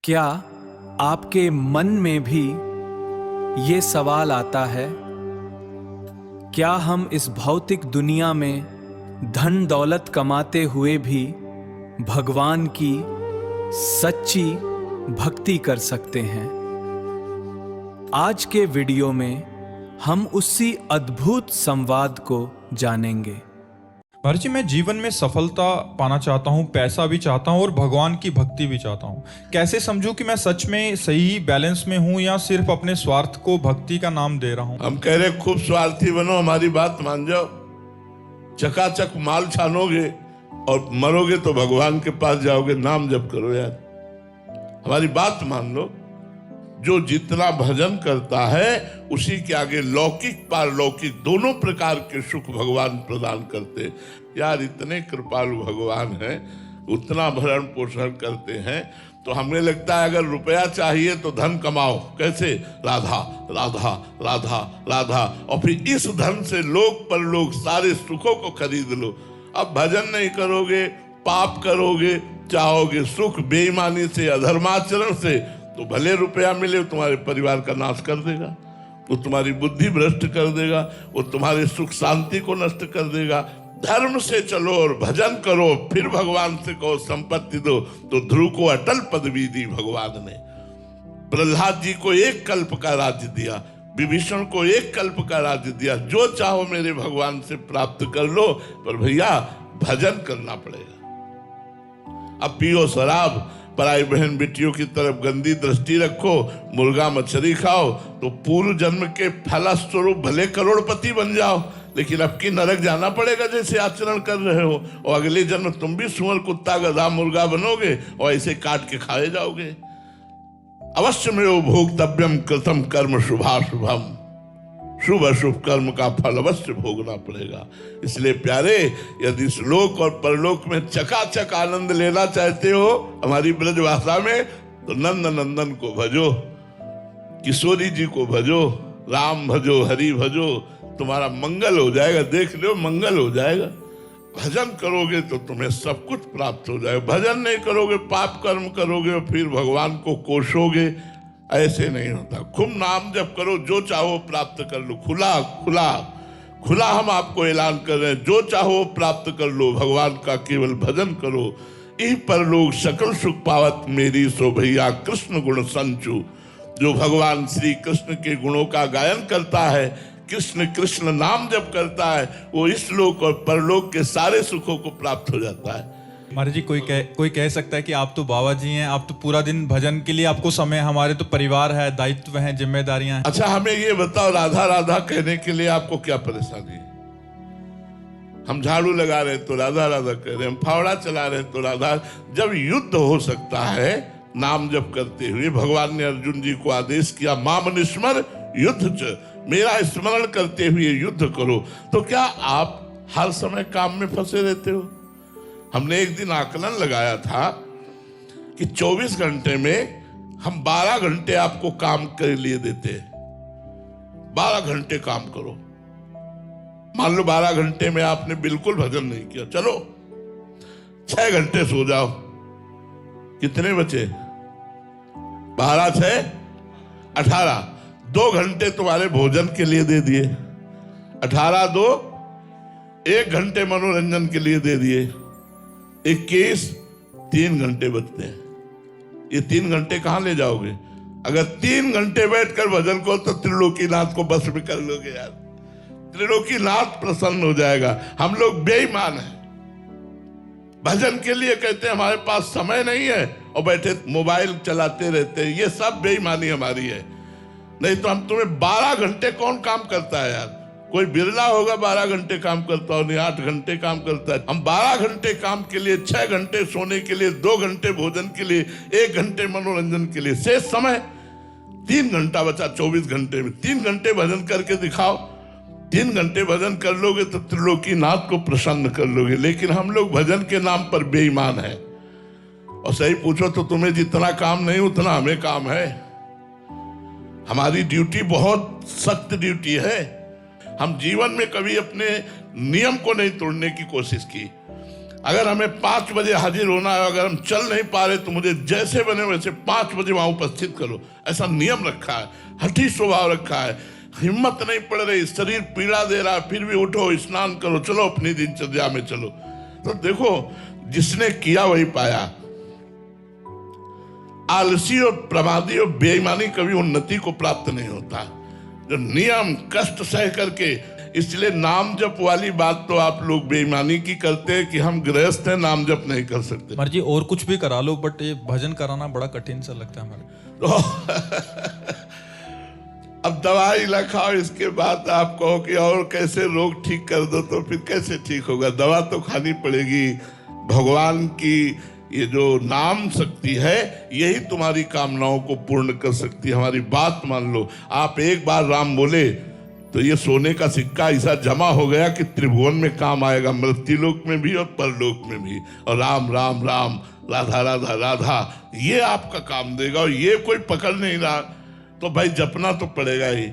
क्या आपके मन में भी ये सवाल आता है, क्या हम इस भौतिक दुनिया में धन दौलत कमाते हुए भी भगवान की सच्ची भक्ति कर सकते हैं? आज के वीडियो में हम उसी अद्भुत संवाद को जानेंगे। महाराज जी, मैं जीवन में सफलता पाना चाहता हूँ, पैसा भी चाहता हूँ और भगवान की भक्ति भी चाहता हूँ। कैसे समझूं कि मैं सच में सही बैलेंस में हूँ या सिर्फ अपने स्वार्थ को भक्ति का नाम दे रहा हूँ? हम कह रहे खूब स्वार्थी बनो, हमारी बात मान जाओ, चकाचक माल छानोगे और मरोगे तो भगवान के पास जाओगे। नाम जप करो यार, हमारी बात मान लो। जो जितना भजन करता है उसी के आगे लौकिक पारलौकिक दोनों प्रकार के सुख भगवान प्रदान करते। यार इतने कृपालु भगवान हैं, उतना भरण पोषण करते हैं। तो हमें लगता है अगर रुपया चाहिए तो धन कमाओ। कैसे? राधा राधा राधा राधा, और फिर इस धन से लोक परलोक सारे सुखों को खरीद लो। अब भजन नहीं करोगे, पाप करोगे, चाहोगे सुख बेईमानी से, अधर्माचरण से, तो भले रुपया मिले तुम्हारे परिवार का नाश कर देगा, वो तुम्हारी बुद्धि भ्रष्ट कर देगा, वो तुम्हारे सुख शांति को नष्ट कर देगा। धर्म से चलो और भजन करो, फिर भगवान से कहो संपत्ति दो। तो ध्रुव को अटल पदवी दी भगवान ने, प्रहलाद जी को एक कल्प का राज्य दिया, विभीषण को एक कल्प का राज्य दिया। जो चाहो मेरे भगवान से प्राप्त कर लो, पर भैया भजन करना पड़ेगा। अब पियो शराब, पराई बहन बेटियों की तरफ गंदी दृष्टि रखो, मुर्गा मछली खाओ, तो पूर्व जन्म के फलस्वरूप भले करोड़पति बन जाओ, लेकिन अब की नरक जाना पड़ेगा जैसे आचरण कर रहे हो। और अगले जन्म तुम भी सुअर कुत्ता गधा मुर्गा बनोगे और ऐसे काट के खाए जाओगे। अवश्य में वो भोक्तव्यम कृतम कर्म शुभाशुभम, शुभ अशुभ कर्म का फल अवश्य भोगना पड़ेगा। इसलिए प्यारे, यदि श्लोक और परलोक में चकाचक आनंद लेना चाहते हो हमारी ब्रज भाषा में, तो नंद नंदन को भजो, किशोरी जी को भजो, राम भजो, हरि भजो, तुम्हारा मंगल हो जाएगा। देख लो, मंगल हो जाएगा। भजन करोगे तो तुम्हें सब कुछ प्राप्त हो जाएगा। भजन नहीं करोगे, पाप कर्म करोगे और फिर भगवान को कोसोगे, ऐसे नहीं होता। खूब नाम जप करो, जो चाहो प्राप्त कर लो। खुला खुला खुला हम आपको ऐलान कर रहे हैं, जो चाहो प्राप्त कर लो। भगवान का केवल भजन करो, ई पर लोग सकल सुख पावत मेरी सो भैया कृष्ण गुण संचु। जो भगवान श्री कृष्ण के गुणों का गायन करता है, कृष्ण कृष्ण नाम जप करता है, वो इस लोक और परलोक के सारे सुखों को प्राप्त हो जाता है। महाराज जी, कोई कह सकता है कि आप तो बाबा जी हैं, आप तो पूरा दिन भजन के लिए आपको समय, हमारे तो परिवार है, दायित्व हैं, जिम्मेदारियां हैं। अच्छा हमें ये बताओ, राधा राधा कहने के लिए आपको क्या परेशानी है? हम झाड़ू लगा रहे तो राधा राधा कह रहे हैं, हम फावड़ा चला रहे तो राधा। जब युद्ध हो सकता है नाम जप करते हुए, भगवान ने अर्जुन जी को आदेश किया, माम निस्मर युद्ध च, मेरा स्मरण करते हुए युद्ध करो। तो क्या आप हर समय काम में फंसे रहते हो? हमने एक दिन आकलन लगाया था कि 24 घंटे में हम 12 घंटे आपको काम के लिए देते हैं। 12 घंटे काम करो। मान लो 12 घंटे में आपने बिल्कुल भजन नहीं किया, चलो 6 घंटे सो जाओ। कितने बचे? 12 6 18। 2 घंटे तुम्हारे भोजन के लिए दे दिए, 18 2 1 घंटे मनोरंजन के लिए दे दिए, 21 3 घंटे बचते हैं। ये 3 घंटे कहां ले जाओगे? अगर 3 घंटे बैठकर भजन को, तो त्रिलोकीनाथ को बस में कर लोगे यार। त्रिलोकीनाथ प्रसन्न हो जाएगा। हम लोग बेईमान हैं, भजन के लिए कहते हैं हमारे पास समय नहीं है और बैठे मोबाइल चलाते रहते हैं। ये सब बेईमानी हमारी है। नहीं तो हम तुम्हें 12 घंटे कौन काम करता है यार? कोई बिरला होगा 12 घंटे काम करता हो, नहीं 8 घंटे काम करता है। हम 12 घंटे काम के लिए, 6 घंटे सोने के लिए, 2 घंटे भोजन के लिए, 1 घंटे मनोरंजन के लिए, शेष समय 3 घंटा बचा 24 घंटे में। 3 घंटे भजन करके दिखाओ। 3 घंटे भजन कर लोगे तो त्रिलोकीनाथ को प्रसन्न कर लोगे। लेकिन हम लोग भजन के नाम पर बेईमान हैं। और सही पूछो तो तुम्हें जितना काम नहीं उतना हमें काम है। हमारी ड्यूटी बहुत सख्त ड्यूटी है। हम जीवन में कभी अपने नियम को नहीं तोड़ने की कोशिश की। अगर हमें 5 बजे हाजिर होना है, अगर हम चल नहीं पा रहे तो मुझे जैसे बने वैसे 5 बजे वहां उपस्थित करो, ऐसा नियम रखा है। हठी स्वभाव रखा है, हिम्मत नहीं पड़ रही, शरीर पीड़ा दे रहा है, फिर भी उठो, स्नान करो, चलो अपनी दिनचर्या में चलो। तो देखो, जिसने किया वही पाया। आलसी और प्रमादी और बेईमानी कभी उन्नति को प्राप्त नहीं होता। जो नियम कष्ट सह करके, इसलिए नाम जप वाली बात तो आप लोग बेईमानी की करते हैं कि हम गृहस्थ हैं, नाम जप नहीं कर सकते। महाराज जी और कुछ भी करा लो, बट ये भजन कराना बड़ा कठिन सा लगता है हमारे। तो अब दवाई ना खाओ, इसके बाद आप कहो कि और कैसे रोग ठीक कर दो, तो फिर कैसे ठीक होगा? दवा तो खानी पड़ेगी। भगवान की ये जो नाम शक्ति है, यही तुम्हारी कामनाओं को पूर्ण कर सकती है। हमारी बात मान लो, आप एक बार राम बोले तो ये सोने का सिक्का ऐसा जमा हो गया कि त्रिभुवन में काम आएगा, मृत्युलोक में भी और परलोक में भी। और राम राम राम, राधा राधा राधा, ये आपका काम देगा। और ये कोई पकड़ नहीं रहा तो भाई जपना तो पड़ेगा ही।